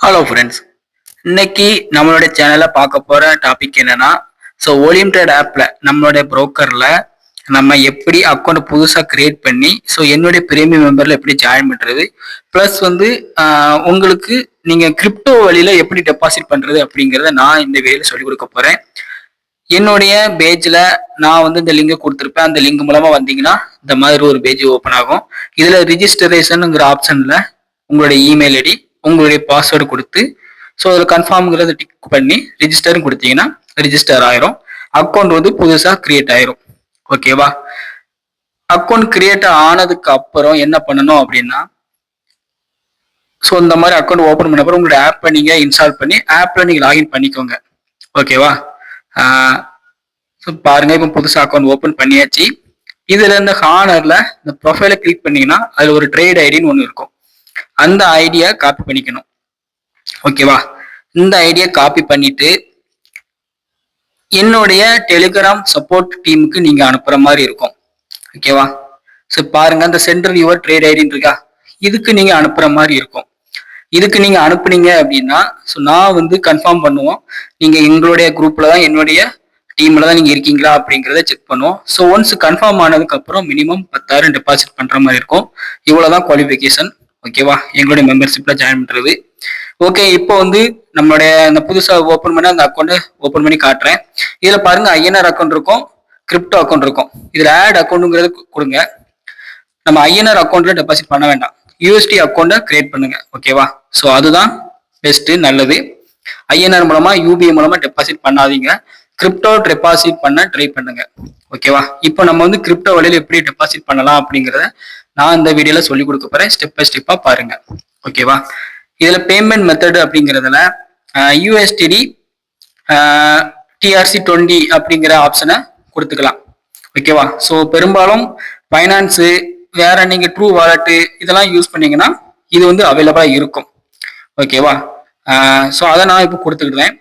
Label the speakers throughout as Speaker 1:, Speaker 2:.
Speaker 1: Hello friends. இன்னைக்கு நம்மளுடைய சேனல்ல பார்க்க போற டாபிக் என்னன்னா, ஓலியம் ட்ரேட் ஆப்ல நம்மளுடைய புரோக்கர்ல நம்ம எப்படி அக்கௌண்ட் புதுசா கிரியேட் பண்ணி என்னுடைய பிரீமியம் மெம்பர்ல எப்படி ஜாயின் பண்றது, பிளஸ் உங்களுக்கு நீங்க கிரிப்டோ வழியில எப்படி டெபாசிட் பண்றது அப்படிங்கிறத நான் இந்த வீடியோல சொல்லிக் கொடுக்க போறேன். என்னுடைய பேஜ்ல நான் இந்த லிங்கை கொடுத்துருப்பேன். அந்த லிங்க் மூலமா வந்தீங்கன்னா இந்த மாதிரி ஒரு பேஜ் ஓப்பன் ஆகும். இதுல ரிஜிஸ்டரேஷனுங்கிற ஆப்ஷன்ல உங்களுடைய இமெயில் ஐடி, உங்களுடைய பாஸ்வேர்டு கொடுத்து அதில் கன்ஃபார்ம்ங்கிறத டிக் பண்ணி ரிஜிஸ்டர்னு கொடுத்தீங்கன்னா ரிஜிஸ்டர் ஆயிரும். அக்கௌண்ட் புதுசா கிரியேட் ஆயிரும். ஓகேவா? அக்கௌண்ட் கிரியேட் ஆனதுக்கு அப்புறம் என்ன பண்ணணும் அப்படின்னா, இந்த மாதிரி அக்கௌண்ட் ஓப்பன் பண்ண அப்புறம் உங்களோட ஆப்பை நீங்க இன்ஸ்டால் பண்ணி ஆப்ல நீங்க லாகின் பண்ணிக்கோங்க. ஓகேவா? பாருங்க, இப்போ புதுசா அக்கௌண்ட் ஓப்பன் பண்ணியாச்சு. இதுல இந்த ஹானர்ல இந்த ப்ரொஃபைலை கிளிக் பண்ணீங்கன்னா அதுல ஒரு ட்ரேட் ஐடின்னு ஒன்று இருக்கும். அந்த ஐடியா காப்பி பண்ணிக்கணும். ஓகேவா? இந்த ஐடியா காப்பி பண்ணிட்டு என்னுடைய டெலிகிராம் சப்போர்ட் டீமுக்கு நீங்க அனுப்புற மாதிரி இருக்கும். ஓகேவா? பாருங்க, அந்த சென்ட்ரல் யுவர் ட்ரேட் ஐடின்னு இருக்கா, இதுக்கு நீங்க அனுப்புற மாதிரி இருக்கும். இதுக்கு நீங்க அனுப்புனீங்க அப்படின்னா நான் கன்ஃபார்ம் பண்ணுவோம், நீங்க எங்களுடைய குரூப்ல தான், என்னுடைய டீம்ல தான் நீங்க இருக்கீங்களா அப்படிங்கிறத செக் பண்ணுவோம். ஒன்ஸ் கன்ஃபார்ம் ஆனதுக்கு அப்புறம் மினிமம் 10,000 டெபாசிட் பண்ற மாதிரி இருக்கும். இவ்வளவுதான் குவாலிஃபிகேஷன். ஓகேவா? எங்களுடைய மெம்பர்ஷிப்ல ஜாயின் பண்றது. ஓகே, இப்போ நம்மளுடைய அந்த புதுசா ஓப்பன் பண்ண அந்த அக்கௌண்ட் ஓப்பன் பண்ணி காட்டுறேன். இதுல பாருங்க, ஐஎன்ஆர் அக்கௌண்ட் இருக்கும், கிரிப்டோ அக்கௌண்ட் இருக்கும். இதுல ஆட் அக்கௌண்ட்ங்கிறது கொடுங்க. நம்ம ஐஎன்ஆர் அக்கௌண்ட்ல டெபாசிட் பண்ண வேண்டாம், யூஎஸ்டி அக்கௌண்ட்டை கிரியேட் பண்ணுங்க. ஓகேவா? அதுதான் பெஸ்ட், நல்லது. ஐஎன்ஆர் மூலமா யூபிஐ மூலமா டெபாசிட் பண்ணாதீங்க, கிரிப்டோ டெபாசிட் பண்ண ட்ரை பண்ணுங்க. ஓகேவா? இப்போ நம்ம கிரிப்டோ வழியில எப்படி டெபாசிட் பண்ணலாம் அப்படிங்கிறத நான் இந்த வீடியோல சொல்லி கொடுக்க போறேன். ஸ்டெப் பை ஸ்டெப்பா பாருங்க. ஓகேவா? இதுல பேமெண்ட் மெத்தட் அப்படிங்கிறதுல யூஎஸ்டிடி TRC20 அப்படிங்கிற ஆப்ஷனை கொடுத்துக்கலாம். ஓகேவா? பெரும்பாலும் ஃபைனான்ஸு, வேற நீங்க ட்ரூ வாலெட்டு இதெல்லாம் யூஸ் பண்ணீங்கன்னா இது அவைலபிளா இருக்கும். ஓகேவா? அதை நான் இப்போ கொடுத்துக்கிட்டேன்.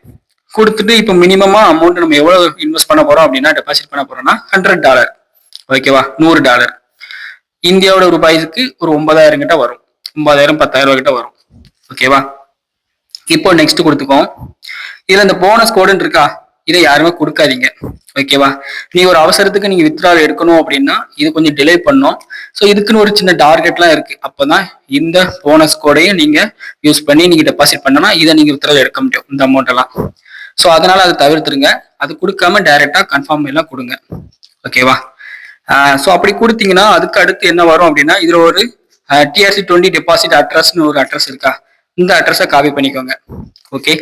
Speaker 1: கொடுத்துட்டு இப்போ மினிமமா அமௌண்ட் நம்ம எவ்வளவு இன்வெஸ்ட் பண்ண போறோம் அப்படின்னா, டெபாசிட் பண்ண போறோம்னா $100. ஓகேவா? $100 இந்தியாவோட ரூபாய்க்கு ஒரு 9,000 கிட்ட வரும். 9,000 10,000 கிட்ட வரும். ஓகேவா? இப்போ நெக்ஸ்ட் கொடுத்துக்கோம். இதுல இந்த போனஸ் கோடுன்னு இருக்கா, இதை யாருமே கொடுக்காதீங்க. ஓகேவா? நீங்க ஒரு அவசரத்துக்கு நீங்க வித்ட்ரால் எடுக்கணும் அப்படின்னா இது கொஞ்சம் டிலே பண்ணும். இதுக்குன்னு ஒரு சின்ன டார்கெட்லாம் இருக்கு. அப்பதான் இந்த போனஸ் கோடையும் நீங்க யூஸ் பண்ணி நீங்க டெபாசிட் பண்ணனா இதை நீங்க வித்ட்ரால் எடுக்க முடியும், இந்த அமௌண்ட் எல்லாம். அதனால அதை தவிர்த்துருங்க. அது கொடுக்காம டைரக்டா கன்ஃபார்ம் எல்லாம் கொடுங்க. ஓகேவா? அப்படி கொடுத்தீங்கன்னா அதுக்கு அடுத்து என்ன வரும் அப்படின்னா, இதுல ஒரு TRC20 டெபாசிட் அட்ரஸ்னு ஒரு அட்ரஸ் இருக்கா, இந்த அட்ரஸை காப்பி பண்ணிக்கோங்க. ஓகே,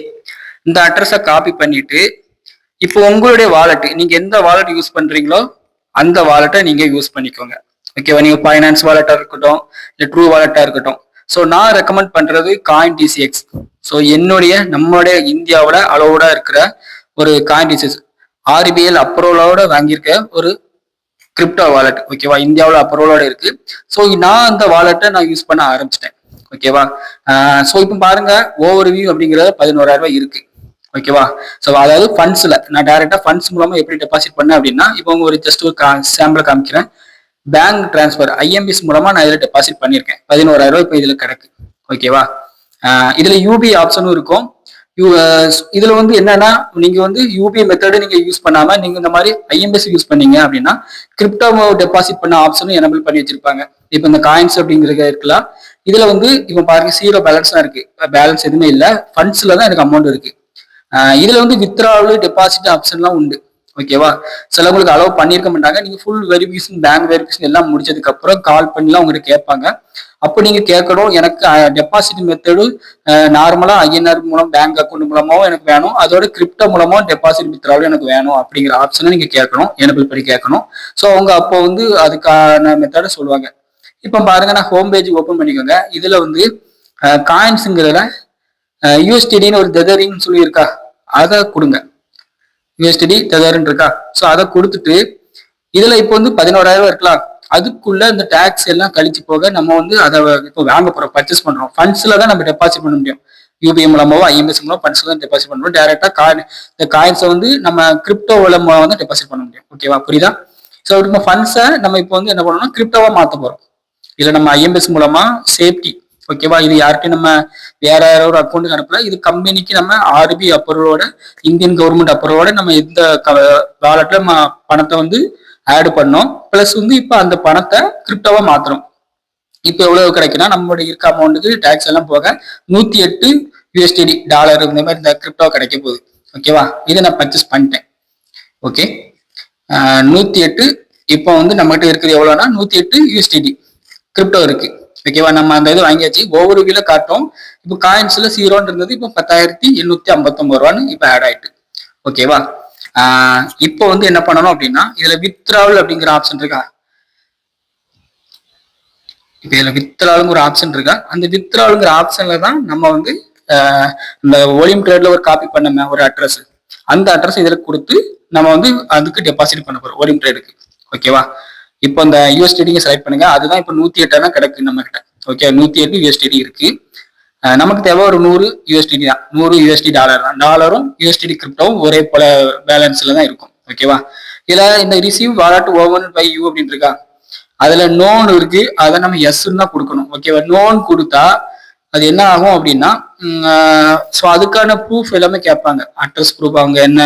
Speaker 1: இந்த அட்ரஸை காப்பி பண்ணிட்டு இப்போ உங்களுடைய வாலெட், நீங்க எந்த வாலெட் யூஸ் பண்றீங்களோ அந்த வாலெட்டை நீங்க யூஸ் பண்ணிக்கோங்க. ஓகேவா? நீங்க ஃபைனான்ஸ் வாலெட்டா இருக்கட்டும், இல்லை ட்ரூ வாலெட்டா இருக்கட்டும். நான் ரெக்கமெண்ட் பண்றது காயின் TCX. நம்மளுடைய இந்தியாவோட அளவோட இருக்கிற ஒரு காயின் TCX RBL அப்ரூவலோட வாங்கியிருக்க ஒரு கிரிப்டோ வாலெட். ஓகேவா? இந்தியாவில் அப்ரூவலோட இருக்கு. நான் அந்த வாலெட்டை நான் யூஸ் பண்ண ஆரம்பிச்சிட்டேன். ஓகேவா? இப்போ பாருங்க, ஓவர் வியூ அப்படிங்கிறது 11,000 இருக்கு. ஓகேவா? அதாவது ஃபண்ட்ஸ்ல நான் டைரக்டா ஃபண்ட்ஸ் மூலமா எப்படி டெபாசிட் பண்ணேன் அப்படின்னா, இப்போ ஒரு ஜஸ்ட் ஒரு சாம்பிள் காமிக்கிறேன். பேங்க் டிரான்ஸ்பர் IMPS மூலமா நான் இதுல டெபாசிட் பண்ணியிருக்கேன். 11,000 இப்போ இதுல கிடக்கு. ஓகேவா? இதுல UBI ஆப்ஷனும் இருக்கும். இதுல என்னன்னா, நீங்க UPI மெத்தடு நீங்க யூஸ் பண்ணாம நீங்க இந்த மாதிரி IMPS யூஸ் பண்ணீங்க அப்படின்னா கிரிப்டோ டெபாசிட் பண்ண ஆப்ஷனும் எனபிள் பண்ணி வச்சிருப்பாங்க. இப்போ இந்த காயின்ஸ் அப்படிங்கிறது இருக்கலாம். இதுல இப்ப பாருங்க, 0 பேலன்ஸ் தான் இருக்கு, பேலன்ஸ் எதுவுமே இல்லை, ஃபண்ட்ஸ்ல தான் எனக்கு அமௌண்ட் இருக்கு. இதுல வித்ட்ராவல் டெபாசிட் ஆப்ஷன்லாம் உண்டு. ஓகேவா? சிலவங்களுக்கு அலோவ் பண்ணியிருக்க மாட்டாங்க. நீங்க ஃபுல் வெரிஃபிகேஷன், பேங்க் வெரிஃபிகேஷன் எல்லாம் முடிச்சதுக்கு அப்புறம் கால் பண்ணிலாம் உங்ககிட்ட கேட்பாங்க. அப்போ நீங்க கேட்கணும், எனக்கு டெபாசிட் மெத்தடு நார்மலா INR மூலம் பேங்க் அக்கௌண்ட் மூலமாவும் எனக்கு வேணும், அதோட கிரிப்டோ மூலமாவும் டெபாசிட் வித்ட்ராவலும் எனக்கு வேணும் அப்படிங்கிற ஆப்ஷனை நீங்க கேட்கணும், எனபிள் பண்ணி கேட்கணும். அவங்க அப்போ அதுக்கான மெத்தடை சொல்லுவாங்க. இப்போ பாருங்க, நான் ஹோம் பேஜ் ஓப்பன் பண்ணிக்கோங்க. இதுல காயின்ஸுங்கிறதுல USDன்னு ஒரு தெதரின்னு சொல்லி இருக்கா, அதை கொடுங்க. USD தெதர்ன்னு இருக்கா, அதை கொடுத்துட்டு இதுல இப்போ 11,000 இருக்கலாம். அதுக்குள்ள இந்த டாக்ஸ் எல்லாம் கழிச்சு போக நம்ம அதை இப்போ வாங்க போறோம், பர்ச்சேஸ் பண்றோம். ஃபண்ட்ஸ்ல தான் நம்ம டெபாசிட் பண்ண முடியும். UPI மூலமாவோ IMPS மூலம் ஃபண்ட்ஸ்ல தான் டெபாசிட் பண்ண முடியும். டைரக்டா இந்த காயின்ஸை நம்ம கிரிப்டோ மூலமா டெபாசிட் பண்ண முடியும். ஓகேவா? புரியுதா? இப்போ ஃபண்ட்ஸை நம்ம இப்போ என்ன பண்ணணும்னா கிரிப்டோவா மாற்ற போறோம். இதுல நம்ம IMPS மூலமா சேஃப்டி ஓகேவா. இது யாருக்கும் நம்ம வேற யாரோ ஒரு அக்கௌண்ட்டுக்கு அனுப்பல, இது கம்பெனிக்கு நம்ம ஆர்பி அப்ரூவோட, இந்தியன் கவர்மெண்ட் அப்ரூவோட நம்ம இந்த வாலெட்ல நம்ம பணத்தை வந்து ஆட் பண்ணோம். பிளஸ் வந்து இப்போ அந்த பணத்தை கிரிப்டோவா மாத்துறோம். இப்போ எவ்வளவு கிடைக்குன்னா நம்மளுடைய இருக்க அமௌண்ட்டுக்கு டேக்ஸ் எல்லாம் போக 108 USDT டாலர் இந்த மாதிரி இந்த கிரிப்டோ கிடைக்க போகுது. ஓகேவா, இதை நான் பர்ச்சேஸ் பண்ணிட்டேன். ஓகே, 108 இப்போ வந்து நம்மகிட்ட இருக்குது எவ்வளோனா 108 USDT கிரிப்டோ இருக்கு. ஓகேவா, நம்ம அந்த இது வாங்கியாச்சு. ஒவ்வொரு வீல காட்டும். இப்போ காயின்ஸ்ல 0 இருந்தது, இப்போ 10,859 ரூபான்னு இப்போ ஆட் ஆயிட்டு. ஓகேவா, இப்போ வந்து என்ன பண்ணணும் அப்படின்னா இதுல வித்ராவல் அப்படிங்கிற ஆப்ஷன் இருக்கா. இப்போ இதுல வித்ராவலுங்கிற ஆப்ஷன் இருக்கா. அந்த வித்ராவலுங்கிற ஆப்ஷன்ல தான் நம்ம வந்து இந்த வால்யூம் ட்ரேட்ல ஒரு காப்பி பண்ண ஒரு அட்ரஸ், அந்த அட்ரஸ் இதுல கொடுத்து நம்ம வந்து அதுக்கு டெபாசிட் பண்ண போறோம் வால்யூம் ட்ரேடுக்கு. ஓகேவா, இப்போ இந்த USDT செலக்ட் பண்ணுங்க. அதுதான் இப்போ 108 கிடக்கு நம்ம கிட்ட. ஓகே, 108 USDT இருக்கு. நமக்கு தேவை ஒரு 100 USDT தான். 100 USD டாலர் தான். டாலரும் USDT கிரிப்டோவும் ஒரே போல பேலன்ஸ்ல தான் இருக்கும். ஓகேவா, இதுல இந்த receive wallet own by you அப்படின்னு இருக்கா, அதுல நோன் இருக்கு. அதை நம்ம எஸ்ன்னு தான் கொடுக்கணும். ஓகேவா, நோன் கொடுத்தா அது என்ன ஆகும் அப்படின்னா, ஸோ அதுக்கான ப்ரூஃப் எல்லாமே கேட்பாங்க. அட்ரஸ் ப்ரூஃப், அவங்க என்ன,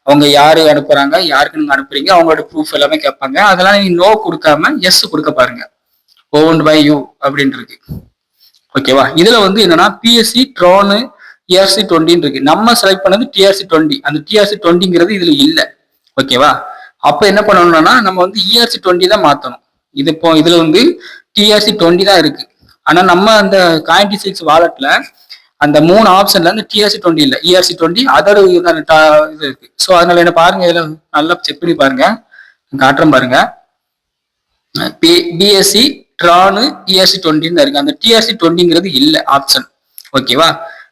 Speaker 1: அவங்க யாரு அனுப்புறாங்க, யாருக்கு நீங்க அனுப்புறீங்க, அவங்களோட ப்ரூஃப் எல்லாமே கேட்பாங்க. அதெல்லாம் நீங்க நோ கொடுக்காம எஸ் கொடுக்க பாருங்க. ஓன்ட் பை யூ அப்படின்னு இருக்கு. ஓகேவா, இதுல வந்து என்னன்னா PSC ட்ரோனு ERC20 இருக்கு. நம்ம செலக்ட் பண்ணது TRC20. அந்த TRC20ங்கிறது இதுல இல்லை. ஓகேவா, அப்ப என்ன பண்ணணும்னா நம்ம வந்து ERC20 தான் மாத்தணும். இது இப்போ இதுல வந்து TRC20 தான் இருக்கு. ஆனா நம்ம அந்த Coin26 வாலெட்ல அந்த 3 ஆப்ஷன்ல அந்த TRC20 இல்லை, ERC20 அதர் இது இருக்கு. ஸோ அதனால என்ன பாருங்க, இதுல நல்லா செக் பண்ணி பாருங்க, காட்டுறேன் பாருங்க. BSC ட்ரானு ERC20 இருக்கு. அந்த TRC20ங்கிறது இல்லை ஆப்ஷன். ஓகேவா,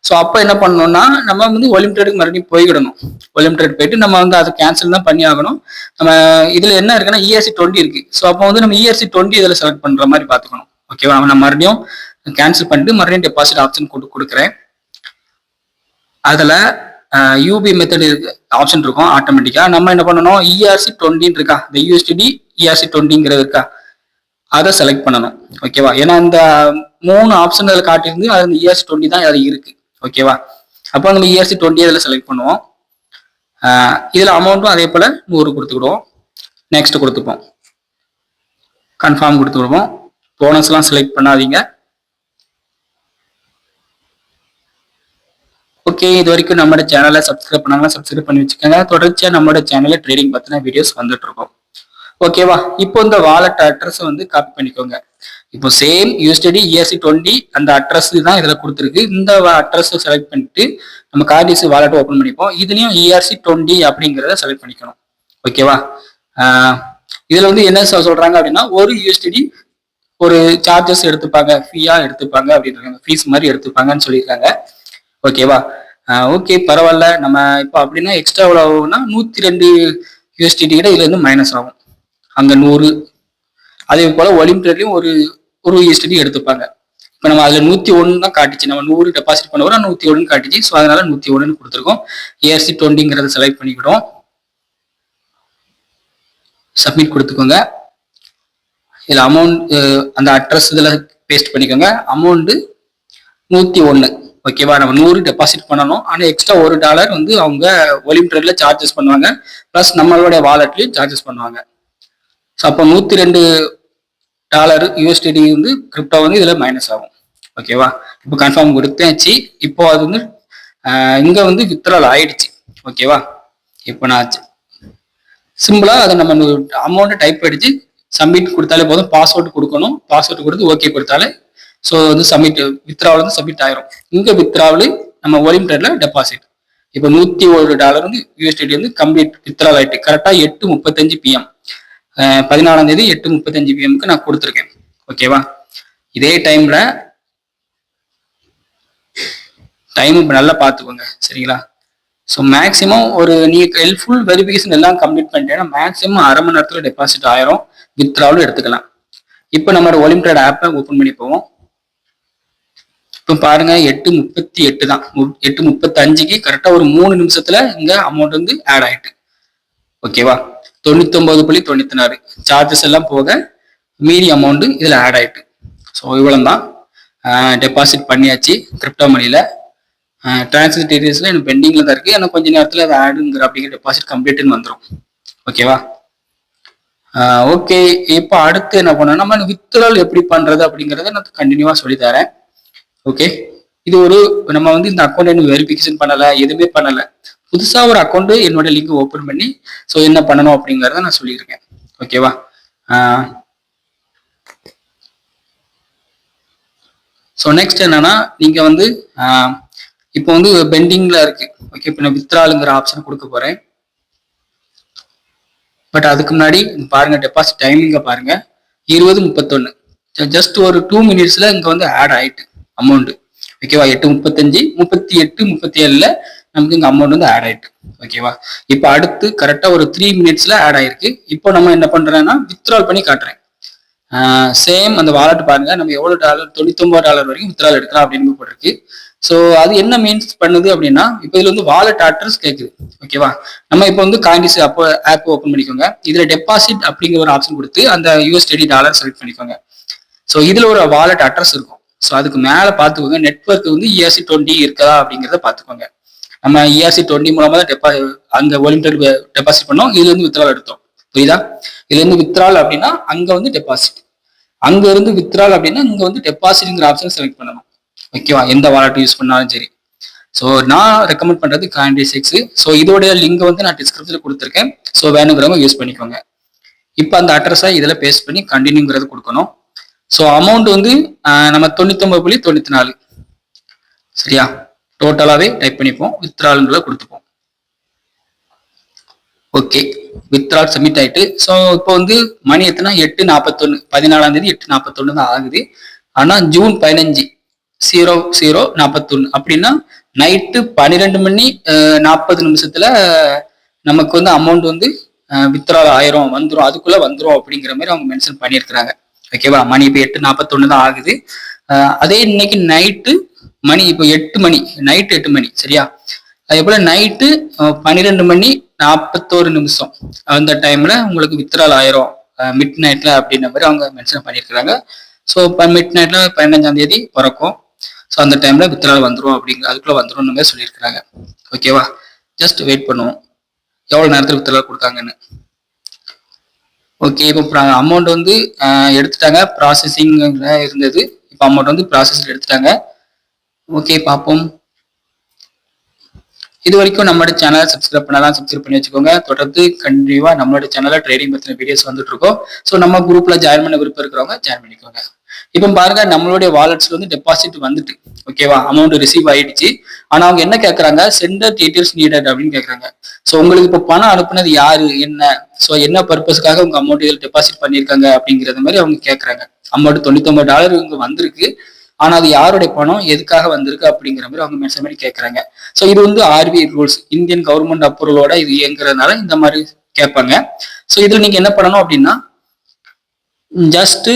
Speaker 1: ஸோ அப்போ என்ன பண்ணணும்னா நம்ம வந்து வால்யூம் ட்ரேடுக்கு மறுபடியும் போய்விடணும். வால்யூம் ட்ரேட் போயிட்டு நம்ம வந்து அதை கேன்சல் தான் பண்ணி ஆகணும். நம்ம இதுல என்ன இருக்குன்னா ERC20 இருக்கு. ஸோ அப்போ வந்து நம்ம ERC20 இதுல செலக்ட் பண்ற மாதிரி பார்த்துக்கணும். ஓகேவா, நான் மறுபடியும் கேன்சல் பண்ணிட்டு மறுபடியும் டெபாசிட் ஆப்ஷன் கொடுக்குறேன். அதுல யூபி மெத்தட் ஆப்ஷன் இருக்கும் ஆட்டோமேட்டிக்கா. நம்ம என்ன பண்ணணும், ERC20 இருக்கா, இந்த USDT ERC20ங்கிறது இருக்கா, அதை செலக்ட் பண்ணணும். ஓகேவா, ஏன்னா இந்த 3 ஆப்ஷன் அதில் காட்டியிருந்து அது ERC20 தான் அது இருக்கு. ஓகேவா, அப்போ நம்ம ERC20 அதில் செலக்ட் பண்ணுவோம். இதுல அமௌண்ட்டும் அதே போல 100 கொடுத்துக்கிடுவோம். நெக்ஸ்ட் கொடுத்துப்போம், கன்ஃபார்ம் கொடுத்துக்கிடுவோம். போனஸ்லாம் செலக்ட் பண்ணாதீங்க. ஓகே, இது வரைக்கும் நம்மளோட சேனலை சப்ஸ்கிரைப் பண்ணாங்கன்னா சப்ஸ்கிரைப் பண்ணி வச்சுக்கோங்க. தொடர்ச்சியா நம்மளோட சேனல்ல ட்ரேடிங் பத்தின வீடியோஸ் வந்துட்டு இருக்கோம். ஓகேவா, இப்போ இந்த வாலெட் அட்ரஸ் வந்து காப்பி பண்ணிக்கோங்க. இப்போ சேம் USDT ERC20 அந்த அட்ரஸ் தான் இதுல கொடுத்துருக்கு. இந்த அட்ரஸ் செலக்ட் பண்ணிட்டு நம்ம கார்டிஸ் வாலெட் ஓப்பன் பண்ணிப்போம். இதுலயும் ERC20 அப்படிங்கிறத செலக்ட் பண்ணிக்கணும். ஓகேவா, இதுல வந்து என்ன சொல்றாங்க அப்படின்னா ஒரு USDT ஒரு சார்ஜஸ் எடுத்துப்பாங்க, ஃபீயா எடுத்துப்பாங்க அப்படின்னு, ஃபீஸ் மாதிரி எடுத்துப்பாங்கன்னு சொல்லியிருக்காங்க. ஓகேவா, ஓகே பரவாயில்ல. நம்ம இப்போ அப்படின்னா எக்ஸ்ட்ரா எவ்வளோ ஆகும்னா 102 USDT கிட்ட இதுல இருந்து மைனஸ் ஆகும். அங்க 100. அதே போல வால்யூம் ட்ரேட்லயும் ஒரு USDT எடுத்துப்பாங்க. இப்போ நம்ம அதுல 101 தான் காட்டுச்சு. நம்ம 100 டெபாசிட் பண்ண வர 101 காட்டுச்சு. ஸோ அதனால 101 கொடுத்துருக்கோம். ERC20ங்கிறத செலக்ட் பண்ணிக்கிட்டோம். சப்மிட் கொடுத்துக்கோங்க. இதுல அமௌண்ட் அந்த அட்ரஸ் இதுல பேஸ்ட் பண்ணிக்கோங்க. அமௌண்ட் 101. ஓகேவா, நம்ம 100 டெபாசிட் பண்ணணும். ஆனா எக்ஸ்ட்ரா $1 வந்து அவங்க வால்யூம் ட்ரேட்ல சார்ஜஸ் பண்ணுவாங்க, பிளஸ் நம்மளுடைய வாலெட்லயும் சார்ஜஸ் பண்ணுவாங்க. ஸோ அப்போ $102 USDT வந்து கிரிப்டோ வந்து இதுல மைனஸ் ஆகும். ஓகேவா, இப்போ கன்ஃபார்ம் கொடுத்தாச்சு. இப்போ அது வந்து இங்க வந்து வித்ட்ரால் ஆயிடுச்சு. ஓகேவா, இப்போ நான் சிம்பிளா அதை நம்ம அமௌண்ட் டைப் அடிச்சு சப்மிட் கொடுத்தாலே போதும். பாஸ்வேர்டு கொடுக்கணும். பாஸ்வேர்டு கொடுத்து ஓகே கொடுத்தாலே ஸோ வந்து சப்மிட் வித்ட்ராவல் வந்து சப்மிட் ஆயிரும். இங்க வித்ட்ராவல் நம்ம வால்யூம் ட்ரேட்ல டெபாசிட். இப்போ $101 வந்து USDT வந்து கம்ப்ளீட் வித்ட்ரால் ஆயிட்டு. கரெக்டா 8:35 PM 14ஆம் தேதி 8:35 PMக்கு நான் கொடுத்துருக்கேன். ஓகேவா, இதே டைம்ல டைம் நல்லா பார்த்துக்கோங்க. சரிங்களா, ஸோ மேக்ஸிமம் ஒரு நீங்க ஃபுல் வெரிஃபிகேஷன் எல்லாம் கம்ப்ளீட் பண்ணிட்டேன்னா மேக்ஸிமம் அரை மணி நேரத்துல டெபாசிட் ஆயிரும். வித்ட்ராவலும் எடுத்துக்கலாம். இப்போ நம்மளோட வால்யூம் ட்ரேட் ஆப்பை ஓப்பன் பண்ணி போவோம். இப்போ பாருங்க 8:38 தான். 8:35க்கு கரெக்டா ஒரு 3 நிமிஷத்துல இங்க அமௌண்ட் வந்து ஆட் ஆயிட்டு. ஓகேவா, 99.96 சார்ஜஸ் எல்லாம் போக மீதி அமௌண்ட் இதுல ஆட் ஆயிட்டு. ஸோ இவ்வளவு தான். டெபாசிட் பண்ணியாச்சு கிரிப்டோ மணியில். டிரான்சாக்ஷன் டீடைல்ஸில் எனக்கு பெண்டிங்கில் தான் இருக்குது. ஆனால் கொஞ்ச நேரத்தில் அது ஆடுங்கிற அப்படிங்கிற டெபாசிட் கம்ப்ளீட்னு வந்துடும். ஓகேவா? ஓகே, இப்போ அடுத்து என்ன பண்ணோம், நம்ம வித்ட்ரால் எப்படி பண்ணுறது அப்படிங்கிறத நான் கண்டினியூவாக சொல்லித்தரேன். ஓகே, இது ஒரு நம்ம வந்து இந்த அக்கௌண்ட் இன்னும் வெரிஃபிகேஷன் பண்ணலை, எதுவுமே பண்ணலை. புதுசாக ஒரு அக்கௌண்ட் என்னோட லிங்க் ஓப்பன் பண்ணி ஸோ என்ன பண்ணணும் அப்படிங்கிறத நான் சொல்லியிருக்கேன். ஓகேவா? ஸோ நெக்ஸ்ட் என்னன்னா, நீங்கள் வந்து இப்போ வந்து பெண்டிங்கில் இருக்கு. ஓகே, இப்போ நான் வித்ட்ராலுங்கிற ஆப்ஷன் கொடுக்க போகிறேன். பட் அதுக்கு முன்னாடி பாருங்க, டெபாசிட் டைமிங்கை பாருங்க, 20:31. ஜஸ்ட் ஒரு 2 மினிட்ஸ்ல இங்க வந்து ஆட் ஆயிட்டு அமௌண்ட். ஓகேவா? 8:35, 38, 37ல நமக்கு இங்க அமௌண்ட் வந்து ஆட் ஆயிட்டு. ஓகேவா? இப்போ அடுத்து கரெக்டா ஒரு 3 மினிட்ஸ்ல ஆட் ஆயிருக்கு. இப்போ நம்ம என்ன பண்றோம்னா வித்ட்ரால் பண்ணி காட்டுறேன். சேம் அந்த வாலெட் பாருங்க, நம்ம எவ்வளவு டாலர், $99 வரைக்கும் வித்ட்ரால் எடுக்கலாம் அப்படின்னு போட்டிருக்கு. ஸோ அது என்ன மீன்ஸ் பண்ணுது அப்படின்னா, இப்போ இதுல வந்து வாலெட் அட்ரஸ் கேட்குது. ஓகேவா? நம்ம இப்போ வந்து காயின்ஸ் அப்போ ஆப் ஓப்பன் பண்ணிக்கோங்க. இதுல டெபாசிட் அப்படிங்கிற ஒரு ஆப்ஷன் கொடுத்து அந்த USD டாலர் செலக்ட் பண்ணிக்கோங்க. ஸோ இதுல ஒரு வாலெட் அட்ரஸ் இருக்கும். ஸோ அதுக்கு மேல பாத்துக்கோங்க, நெட்ஒர்க் வந்து ERC20 இருக்கா அப்படிங்கிறத பாத்துக்கோங்க. நம்ம ERC20 மூலமா தான் அங்க ஒலிம்பிக் டெபாசிட் பண்ணோம், இதுல இருந்து வித்ட்ரால் எடுத்தோம். புரியுதா? இதுல இருந்து வித்ட்ரால் அப்படின்னா அங்க வந்து டெபாசிட், அங்க இருந்து வித்ட்ரால் அப்படின்னா இங்க வந்து டெபாசிட்ங்கிற ஆப்ஷன் செலக்ட் பண்ணணும். ஓகேவா? எந்த வாலெட் யூஸ் பண்ணாலும் சரி. ஸோ நான் ரெக்கமெண்ட் பண்றது Coinbase. ஸோ இதோட லிங்க் வந்து நான் டிஸ்கிரிப்ஷன்ல கொடுத்துருக்கேன். ஸோ வேணுங்கிறவங்க யூஸ் பண்ணிக்கோங்க. இப்போ அந்த அட்ரஸை இதுல பேஸ்ட் பண்ணி கண்டினியூங்கிறது கொடுக்கணும். ஸோ அமௌண்ட் வந்து நம்ம 99.94. சரியா? டோட்டலாவே டைப் பண்ணிப்போம், வித்ட்ரால்களை கொடுத்துப்போம். ஓகே, வித்ட்ரால் சப்மிட் ஆயிட்டு. ஸோ இப்போ வந்து மணி எத்தனை, 8:41, 14ஆம் தேதி 8:41 தான் ஆகுது. ஆனா ஜூன் 15 00:41 அப்படின்னா நைட்டு 12:40 நமக்கு வந்து அமௌண்ட் வந்து வித்ட்ரால் ஆயிரும், வந்துடும், அதுக்குள்ள வந்துடும் அப்படிங்கிற மாதிரி அவங்க மென்ஷன் பண்ணியிருக்கிறாங்க. ஓகேவா? மணி இப்போ 8:41 தான் ஆகுது. அதே இன்னைக்கு நைட்டு மணி இப்போ 8 மணி, நைட்டு 8 மணி. சரியா? அதே போல நைட்டு 12:41 அந்த டைம்ல உங்களுக்கு வித்ட்ரால் ஆயிரும் மிட் நைட்ல அப்படின்ற மாதிரி அவங்க மென்ஷன் பண்ணியிருக்கிறாங்க. ஸோ மிட் நைட்ல 15ஆம் தேதி பிறக்கும். ஸோ அந்த டைம்ல வித்ட்ரால் வந்துடும் அப்படிங்கிற அதுக்குள்ள வந்துடும் மாதிரி சொல்லியிருக்கிறாங்க. ஓகேவா? ஜஸ்ட் வெயிட் பண்ணுவோம் எவ்வளவு நேரத்தில் வித்ட்ரால் கொடுக்காங்கன்னு. ஓகே, இப்போ அமௌண்ட் வந்து எடுத்துட்டாங்க, ப்ராசஸிங் இருந்தது. இப்போ அமௌண்ட் வந்து ப்ராசஸ் எடுத்துட்டாங்க. ஓகே, பார்ப்போம். இது வரைக்கும் நம்மளோட சேனலை சப்ஸ்கிரைப் பண்ணலாம், சப்ஸ்கிரைப் பண்ணி வச்சுக்கோங்க. தொடர்ந்து கண்டிப்பா நம்மளோட சேனல்ல ட்ரேடிங் பத்தின வீடியோஸ் வந்துட்டு இருக்கோம். ஸோ நம்ம குரூப்ல ஜாயின் பண்ண விருப்பம் இருக்கிறவங்க ஜாயின் பண்ணிக்கோங்க. இப்போ பாருங்க, நம்மளுடைய வாலெட்ஸ்ல வந்து டெபாசிட் வந்துட்டு. ஓகேவா? அமௌண்ட் ரிசீவ் ஆயிடுச்சு. ஆனா அவங்க என்ன கேட்கறாங்க, சென்டர் டீடைல்ஸ் நீடட் அப்படின்னு கேட்கறாங்க. ஸோ உங்களுக்கு இப்போ பணம் அனுப்புனது யாரு, என்ன, ஸோ என்ன பர்பஸ்க்காக உங்க அமௌண்ட் இதில் டெபாசிட் பண்ணியிருக்காங்க அப்படிங்கிறது மாதிரி அவங்க கேட்கறாங்க. அமௌண்ட் $99 இங்க வந்திருக்கு. ஆனா அது யாருடைய பணம், எதுக்காக வந்திருக்கு அப்படிங்கிற மாதிரி அவங்க மென்ஷன் பண்ணி கேட்கறாங்க. ஸோ இது வந்து RBI ரூல்ஸ், இந்தியன் கவர்மெண்ட் அப்ரூவலோட இது இயங்குறதுனால இந்த மாதிரி கேட்பாங்க. ஸோ இதுல நீங்க என்ன பண்ணணும் அப்படின்னா, ஜஸ்ட்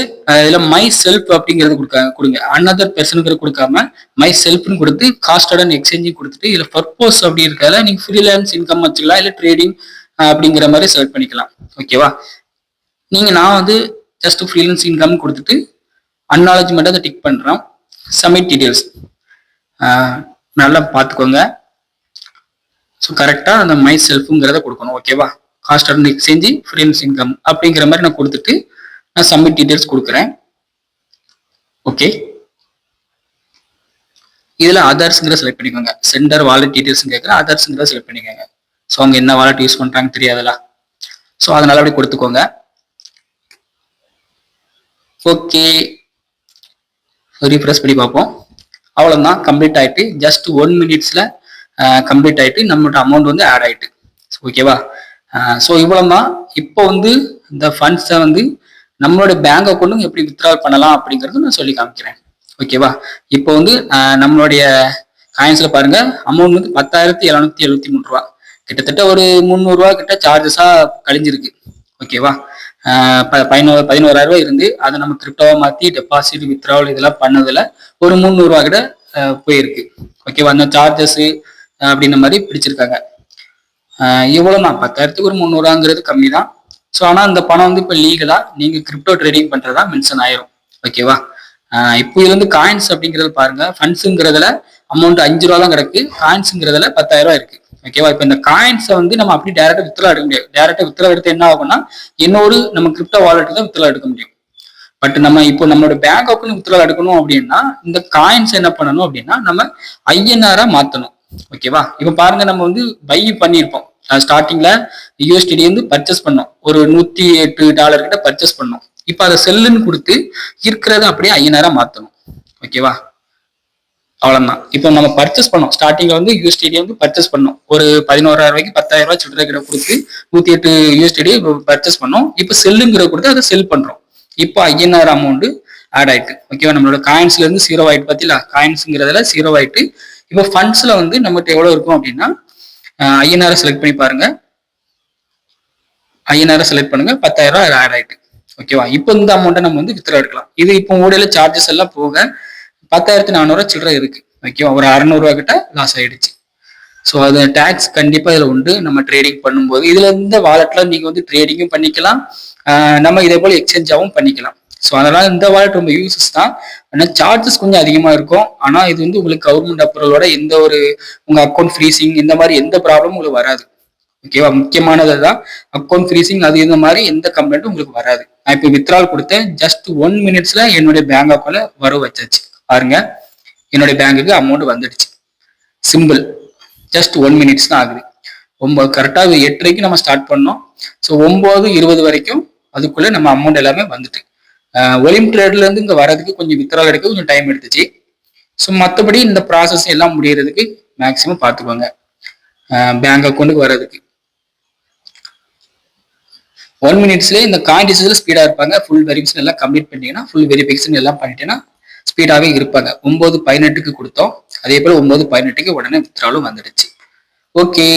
Speaker 1: இதுல மை செல்ஃப் அப்படிங்கிறது கொடுங்க. அனதர் பெர்சனுக்கு கொடுக்காம மை செல்ஃப்னு கொடுத்து காஸ்டட் அண்ட் எக்ஸ்சேஞ்சிங் கொடுத்துட்டு இதுல பர்பஸ் அப்படி இருக்கிறத நீங்க ஃப்ரீலான்ஸ் இன்கம் வச்சுக்கலாம், இல்லை ட்ரேடிங் அப்படிங்கிற மாதிரி செலக்ட் பண்ணிக்கலாம். ஓகேவா? நான் வந்து ஜஸ்ட் ஃப்ரீலான்ஸ் இன்கம் கொடுத்துட்டு அக்னாலஜ்மெண்ட் அதை டிக் பண்றோம். சப்மிட் டீடைல்ஸ் நல்லா பார்த்துக்கோங்க. ஸோ கரெக்டாக அந்த மை செல்ஃபுங்கிறத கொடுக்கணும். ஓகேவா? Cost and exchange, freelance income அப்படிங்கிற மாதிரி நான் கொடுத்துட்டு நான் சப்மிட் டீடைல்ஸ் கொடுக்குறேன். ஓகே, இதுல அதர்ஸ்ங்கிற செலக்ட் பண்ணிக்கோங்க. சென்டர் வாலெட் டீடைல்ஸ் கேட்குற அதர்ஸ்ங்கிற செலக்ட் பண்ணிக்கோங்க. ஸோ அவங்க என்ன வாலெட் யூஸ் பண்றாங்க தெரியாதுல்ல, ஸோ அதனால அப்படி கொடுத்துக்கோங்க. ஓகே, ரீஃப்ரெஷ் பண்ணி பார்ப்போம். அவ்வளோதான், கம்ப்ளீட் ஆயிட்டு. ஜஸ்ட் 1 மினிட்ஸ்ல கம்ப்ளீட் ஆயிட்டு நம்மளோட அமௌண்ட் வந்து ஆட் ஆயிட்டு. ஓகேவா? ஸோ இவ்வளவுதான். இப்போ வந்து இந்த ஃபண்ட்ஸை வந்து நம்மளோட பேங்க் அக்கௌண்ட்டும் எப்படி வித்ட்ரால் பண்ணலாம் அப்படிங்கறது நான் சொல்லி காமிக்கிறேன். ஓகேவா? இப்போ வந்து நம்மளுடைய காயின்ஸ்ல பாருங்க, அமௌண்ட் வந்து 10,773 ரூபா, கிட்டத்தட்ட ஒரு 300 ரூபா கிட்ட சார்ஜஸா கழிஞ்சிருக்கு. ஓகேவா? 11,000 ரூபாய் இருந்து அதை நம்ம கிரிப்டோவா மாத்தி டெபாசிட், வித்ட்ராவல் இதெல்லாம் பண்ணதுல ஒரு 300 ரூபா கிட்ட போயிருக்கு. ஓகேவா? அந்த சார்ஜஸ் அப்படின்ற மாதிரி பிடிச்சிருக்காங்க. இவ்வளவுதான், 10,000க்கு ஒரு 300 ரூபாங்கிறது கம்மி தான். ஸோ ஆனால் அந்த பணம் வந்து இப்போ லீகலா நீங்க கிரிப்டோ ட்ரேடிங் பண்றதா மென்ஷன் ஆயிரும். ஓகேவா? இப்போ இது வந்து காயின்ஸ் அப்படிங்கிறது பாருங்க, ஃபண்ட்ஸுங்கிறதுல அமௌண்ட் 5 ரூபா தான் கிடக்கு, காயின்ஸுங்கிறதுல 10,000 இருக்கு. ஓகேவா? இப்போ இந்த காயின்ஸை வந்து நம்ம அப்படி டேரக்டா வித்ரா எடுக்க முடியாது. டேரக்டா வித்ரா எடுத்து என்ன ஆகும்னா என்னோட நம்ம கிரிப்டோ வாலெட் தான் வித்ரா எடுக்க முடியும். பட் நம்ம இப்போ நம்மளோட பேங்க் அக்கௌண்ட் வித்ரா எடுக்கணும் அப்படின்னா இந்த காயின்ஸ் என்ன பண்ணணும் அப்படின்னா நம்ம ஐஎன்ஆரா மாத்தணும். ஓகேவா? இப்போ பாருங்க, நம்ம வந்து பை பண்ணியிருப்போம். ஸ்டார்டிங்ல யூஎஸ்டிடி வந்து பர்ச்சேஸ் பண்ணோம், ஒரு $108 கிட்ட பர்ச்சேஸ் பண்ணோம். இப்போ அதை செல்லுன்னு கொடுத்து இருக்கிறத அப்படியே ஐஎன்ஆரா மாத்தணும். ஓகேவா? அவ்வளவுதான். இப்போ நம்ம பர்ச்சேஸ் பண்ணோம், ஸ்டார்டிங்ல வந்து யூஎஸ்டிடி வந்து பர்ச்சேஸ் பண்ணோம், ஒரு 11,000 10,000 சில்லறை கிட்ட கொடுத்து 108 யூஎஸ்டிடி பர்ச்சேஸ் பண்ணோம். இப்போ செல்லுங்கிற கொடுத்து அதை செல் பண்றோம். இப்போ ஐஎன்ஆர் அமௌண்ட் ஆட் ஆயிட்டு. ஓகேவா? நம்மளோட காயின்ஸ்ல இருந்து 0 ஆயிட்டு. பார்த்தீங்களா? காயின்ஸுங்கிறதுல 0 ஆயிட்டு. இப்போ ஃபண்ட்ஸ்ல வந்து நம்மகிட்ட எவ்வளவு இருக்கும் அப்படின்னா ஐஎன்ஆர் செலக்ட் பண்ணி பாருங்க, ஐஎன்ஆர் செலக்ட் பண்ணுங்க, 10,000 ஆட் ஆயிட்டு. ஓகேவா? இப்போ இந்த அமௌண்ட்டை நம்ம வந்து வித்ரா எடுக்கலாம். இது இப்போ ஊடையில சார்ஜஸ் எல்லாம் போக 10,400 சில்லறை இருக்கு. ஓகேவா? ஒரு 600 கிட்ட லாஸ் ஆயிடுச்சு. ஸோ அது டேக்ஸ் கண்டிப்பா இதுல உண்டு. நம்ம ட்ரேடிங் பண்ணும்போது இதுல இந்த வாலெட்ல நீங்க வந்து ட்ரேடிங்கும் பண்ணிக்கலாம், நம்ம இதே போல எக்ஸ்சேஞ்சாவும் பண்ணிக்கலாம். ஸோ அதனால இந்த வாலெட் ரொம்ப யூசஸ் தான். ஆனால் சார்ஜஸ் கொஞ்சம் அதிகமா இருக்கும். ஆனா இது வந்து உங்களுக்கு கவர்மெண்ட் அப்ரூவலோட எந்த ஒரு உங்க அக்கௌண்ட் ஃப்ரீசிங் இந்த மாதிரி எந்த ப்ராப்ளமும் உங்களுக்கு வராது. ஓகேவா? முக்கியமானது தான் அக்கௌண்ட் ஃப்ரீசிங், அது இந்த மாதிரி எந்த கம்ப்ளைண்ட்டும் உங்களுக்கு வராது. நான் இப்போ வித்ரால் கொடுத்தேன், ஜஸ்ட் 1 மினிட்ஸ்ல என்னுடைய பேங்க் அக்கௌண்ட்ல வர வச்சாச்சு. பாருங்க, என்னுடைய பேங்குக்கு அமௌண்ட் வந்துடுச்சு. சிம்பிள், ஜஸ்ட் 1 மினிட்ஸ் தான் ஆகுது. கரெக்டாக 8:30 நம்ம ஸ்டார்ட் பண்ணோம். ஸோ 9:20 வரைக்கும் அதுக்குள்ள நம்ம அமௌண்ட் எல்லாமே வந்துட்டு. ஒலிம் ட்ரேட்ல இருந்து இங்க வரதுக்கு கொஞ்சம் வித்ரால் எடுக்க கொஞ்சம் டைம் எடுத்துச்சு. ஸோ மற்றபடி இந்த ப்ராசஸ் எல்லாம் முடியறதுக்கு மேக்சிமம் பார்த்துக்கோங்க. பேங்க் அக்கௌண்ட்டுக்கு வர்றதுக்கு 1 மினிட்ஸ்லேயே இந்த காயின்டிஸ்ல ஸ்பீடா இருப்பாங்க. ஃபுல் வெரிஃபிகேஷன் எல்லாம் கம்ப்ளீட் பண்ணிட்டீங்கன்னா, ஃபுல் வெரிஃபிகேஷன் எல்லாம் பண்ணிட்டீங்கன்னா ஸ்பீடாவே இருப்பாங்க. 9:18 கொடுத்தோம், அதே போல 9:18 உடனே வித்ராலும் வந்துடுச்சு. ஓகே.